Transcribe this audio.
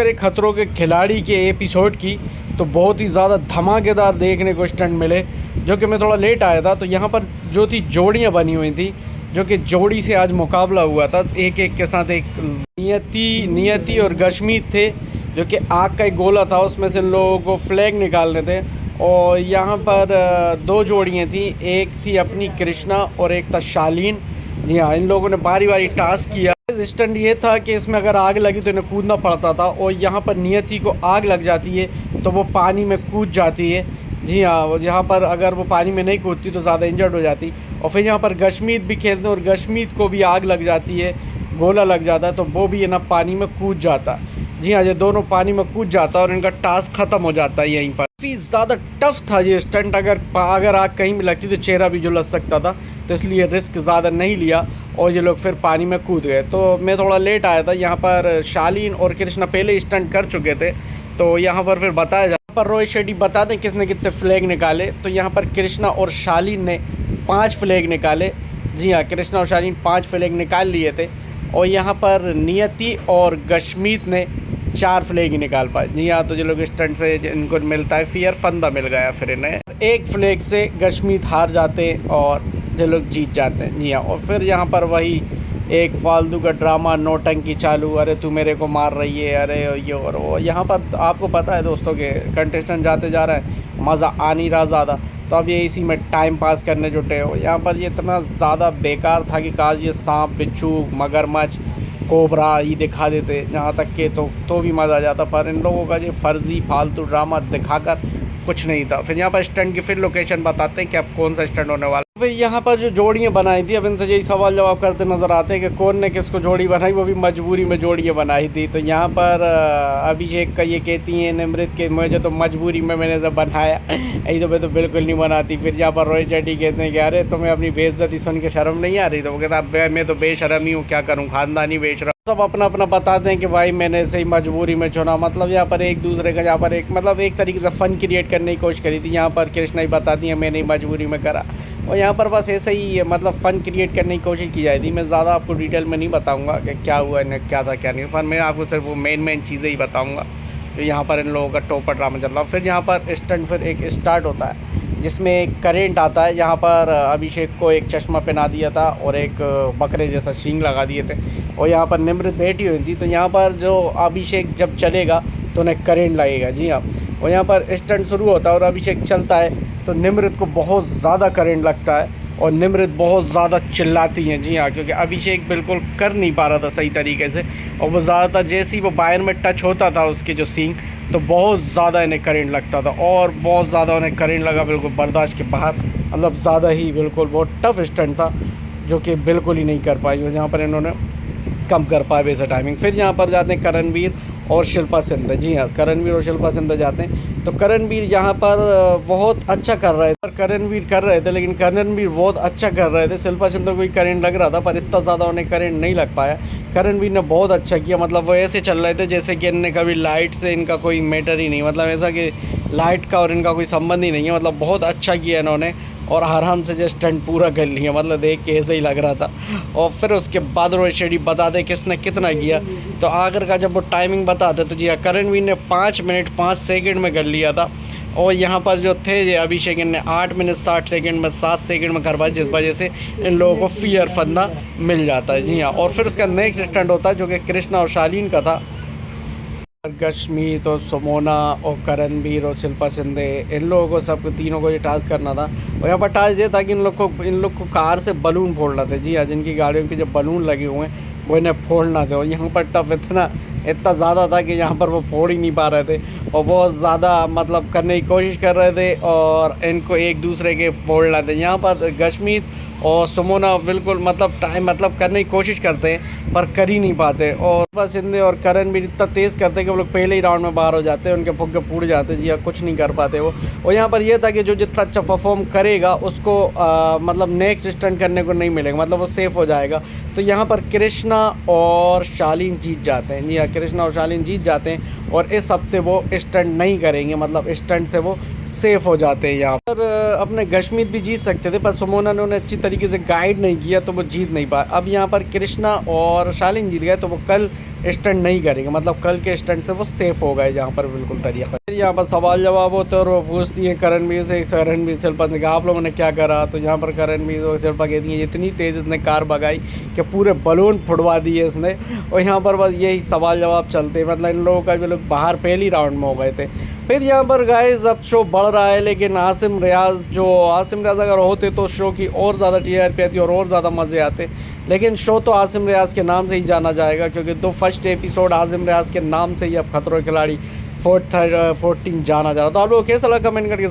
करें खतरों के खिलाड़ी के एपिसोड की, तो बहुत ही ज़्यादा धमाकेदार देखने को स्टंट मिले, जो कि मैं थोड़ा लेट आया था। तो यहाँ पर जो थी जोड़ियाँ बनी हुई थी, जो कि जोड़ी से आज मुकाबला हुआ था, एक एक के साथ। एक नियति और गशमीत थे, जो कि आग का एक गोला था, उसमें से लोगों को फ्लैग निकालने थे। और यहाँ पर दो जोड़ियाँ थी, एक थी अपनी कृष्णा और एक था शालीन। जी हाँ, इन लोगों ने बारी बारी टास्क किया। स्टंट ये था कि इसमें अगर आग लगी तो इन्हें कूदना पड़ता था, और यहाँ पर नियति को आग लग जाती है तो वो पानी में कूद जाती है। जी हाँ, यहाँ पर अगर वो पानी में नहीं कूदती तो ज़्यादा इंजर्ड हो जाती। और फिर यहाँ पर गशमीत भी खेलते हैं, और गशमीत को भी आग लग जाती है, गोला लग जाता है, तो वो भी ना पानी में कूद जाता। जी हाँ, ये दोनों पानी में कूद जाता और इनका टास्क ख़त्म हो जाता है यहीं पर। काफ़ी ज़्यादा टफ था ये स्टंट। अगर आग कहीं भी लगती तो चेहरा भी झुलस सकता था, तो इसलिए रिस्क ज़्यादा नहीं लिया और ये लोग फिर पानी में कूद गए। तो मैं थोड़ा लेट आया था। यहाँ पर शालीन और कृष्णा पहले स्टंट कर चुके थे, तो यहाँ पर फिर बताया जाए पर रोहित शेट्टी बता दें किसने कितने फ्लैग निकाले। तो यहाँ पर कृष्णा और शालीन ने 5 फ्लैग निकाले। जी हाँ, कृष्णा और शालीन 5 फ्लैग निकाल लिए थे। और यहाँ पर नियति और गशमीत ने 4 फ्लैग ही निकाल पाए। जी हाँ, तो जो लोग स्टंट से इनको मिलता है फेयर फंदा मिल गया फिर इन्हें। एक फ्लैग से गशमीत हार जाते हैं और जो लोग जीत जाते हैं। जी हाँ, और फिर यहाँ पर वही एक फालतू का ड्रामा, नौटंकी चालू, अरे तू मेरे को मार रही है, अरे ये और वो। यहाँ पर आपको पता है दोस्तों के कंटेस्टेंट जाते जा रहा है, मज़ा आ नहीं रहा ज़्यादा, तो अब ये इसी में टाइम पास करने जुटे हो। यहाँ पर ये इतना ज़्यादा बेकार था कि काश ये सांप, बिच्छू, मगरमच्छ, कोबरा ही दिखा देते यहाँ तक के, तो भी मज़ा आ जाता। पर इन लोगों का ये फर्जी फालतू ड्रामा दिखाकर कुछ नहीं था। फिर यहाँ पर स्टंट की फिर लोकेशन बताते हैं कि अब कौन सा स्टंट होने वाला। फिर यहाँ पर जो जोड़ियाँ बनाई थी, अब इनसे यही सवाल जवाब करते नज़र आते हैं कि कौन ने किसको जोड़ी बनाई, वो भी मजबूरी में जोड़ियाँ बनाई थी। तो यहाँ पर अभिषेक का ये कहती हैं निमृत के मुझे तो मजबूरी में मैंने जब बनाया, यही तो मैं तो बिल्कुल नहीं बनाती। फिर यहाँ पर रोहित शेट्टी कहते हैं कि अरे तुम्हें अपनी बेइज्जती सुन के शर्म नहीं आ रही? तो वो कहता मैं तो बेशर्म ही हूँ, क्या करूँ, खानदानी बेच रहा। सब अपना अपना बताते हैं कि भाई मैंने ऐसे ही मजबूरी में चुना। मतलब यहाँ पर एक दूसरे का, यहाँ पर एक तरीके से फ़न क्रिएट करने की कोशिश करी थी। यहाँ पर कृष्णा ही बताती हैं मैंने ही मजबूरी में करा, और यहाँ पर बस ऐसे ही मतलब फ़न क्रिएट करने की कोशिश की जाती। मैं ज़्यादा आपको डिटेल में नहीं बताऊँगा कि क्या हुआ इन्हें, क्या था क्या नहीं, पर मैं आपको सिर्फ वो मेन चीज़ें ही बताऊँगा जो यहाँ पर इन लोगों का टोपर ड्रामा चल रहा है। फिर यहाँ पर स्टंट फिर एक स्टार्ट होता है जिसमें एक करेंट आता है। यहाँ पर अभिषेक को एक चश्मा पहना दिया था और एक बकरे जैसा सींग लगा दिए थे, और यहाँ पर निमृत बैठी हुई थी। तो यहाँ पर जो अभिषेक जब चलेगा तो उन्हें करेंट लगेगा। जी हाँ, और यहाँ पर स्टंट शुरू होता है और अभिषेक चलता है तो निमृत को बहुत ज़्यादा करेंट लगता है और निमृत बहुत ज़्यादा चिल्लाती हैं। जी हाँ, क्योंकि अभिषेक बिल्कुल कर नहीं पा रहा था सही तरीके से, और वो ज़्यादातर जैसे ही वो वायर में टच होता था उसके जो सींग, तो बहुत ज़्यादा इन्हें करंट लगता था, और बहुत ज़्यादा उन्हें करंट लगा, बिल्कुल बर्दाश्त के बाहर। मतलब ज़्यादा ही बिल्कुल बहुत टफ स्टंट था जो कि बिल्कुल ही नहीं कर पाई, और यहाँ पर इन्होंने कम कर पाए वैसे टाइमिंग। फिर यहाँ पर जाते हैं करणवीर और शिल्पा शिंदे। जी हाँ, करणवीर और शिल्पा शिंदे जाते हैं। तो करणवीर यहाँ पर बहुत अच्छा कर रहे थे, करणवीर कर रहे थे, लेकिन करणवीर बहुत अच्छा कर रहे थे। शिल्पा शिंदे को भी करंट लग रहा था, पर इतना ज़्यादा उन्हें करंट नहीं लग पाया। करणवीर ने बहुत अच्छा किया। मतलब वो ऐसे चल रहे थे जैसे कि इनने कभी लाइट से इनका कोई मैटर ही नहीं, मतलब ऐसा कि लाइट का और इनका कोई संबंध ही नहीं है। मतलब बहुत अच्छा किया इन्होंने, और आराम से जो स्टंट पूरा कर लिया। मतलब देख के ऐसे ही लग रहा था। और फिर उसके बाद रोहित शेट्टी बता दे किसने कितना किया। तो आखिर का जब वो टाइमिंग बताते तो जी हाँ, करणवीर ने 5 मिनट 5 सेकंड में कर लिया था, और यहाँ पर जो थे ये अभिषेक ने 8 मिनट 60 सेकंड में 7 सेकंड में करवाया, जिस वजह से इन लोगों को फेयर फंदा मिल जाता है। जी हाँ, और फिर उसका नेक्स्ट स्टंट होता है जो कि कृष्णा और शालीन का था। गशमीत और सुमोना और करणवीर और शिल्पा शिंदे, इन लोगों को सबको तीनों को ये टास्क करना था। और यहाँ पर टास्क ये था कि इन लोग को कार से बलून फोड़ना थे। जी हाँ, जिनकी गाड़ियों पे जब बलून लगे हुए हैं वो इन्हें फोड़ना थे। और यहाँ पर टफ इतना ज़्यादा था कि यहाँ पर वो फोड़ ही नहीं पा रहे थे, और बहुत ज़्यादा मतलब करने की कोशिश कर रहे थे, और इनको एक दूसरे के फोड़ना थे। यहाँ पर गशमीत और सुमोना बिल्कुल मतलब करने की कोशिश करते हैं पर कर ही नहीं पाते, और बस शिंदे और करण भी इतना तेज़ करते हैं कि वो लोग पहले ही राउंड में बाहर हो जाते हैं, उनके फुग्गे फूट जाते हैं। जी हाँ, कुछ नहीं कर पाते वो। और यहाँ पर यह था कि जो जितना अच्छा परफॉर्म करेगा उसको मतलब नेक्स्ट स्टंट करने को नहीं मिलेगा, मतलब वो सेफ हो जाएगा। तो यहाँ पर कृष्णा और शालीन जीत जाते हैं। जी हाँ, कृष्णा और शालीन जीत जाते हैं, और इस हफ्ते वो स्टंट नहीं करेंगे, मतलब स्टंट से वो सेफ हो जाते हैं। यहाँ पर अपने गशमीत भी जीत सकते थे, पर सुमोना ने उन्हें अच्छी तरीके से गाइड नहीं किया तो वो जीत नहीं पाए। अब यहाँ पर कृष्णा और शालीन जीत गए, तो वो कल स्टंट नहीं करेंगे, मतलब कल के स्टंट से वो सेफ हो गए जहाँ पर बिल्कुल तरीका। यहाँ पर सवाल जवाब होते हैं और वो पूछती है करणवीर से, करणवीर शिल्पा ने कहा आप लोगों ने क्या करा, तो यहाँ पर करणवीर और शिल्पा कहती है इतनी तेज़ इसने कार भगाई कि पूरे बलून फुटवा दिए इसने। और यहाँ पर बस यही सवाल जवाब चलते, मतलब इन लोगों का भी लोग बाहर पहली राउंड में हो गए थे। फिर यहाँ पर गाइस अब शो बढ़ रहा है, लेकिन आसिम रियाज अगर होते तो शो की और ज़्यादा टीआरपी आती और ज़्यादा मज़े आते, लेकिन शो तो आसिम रियाज के नाम से ही जाना जाएगा, क्योंकि फर्स्ट एपिसोड आसिम रियाज के नाम से ही अब खतरों के खिलाड़ी 14 जाना जा रहा। तो आप लोग कैसा लगा कमेंट करके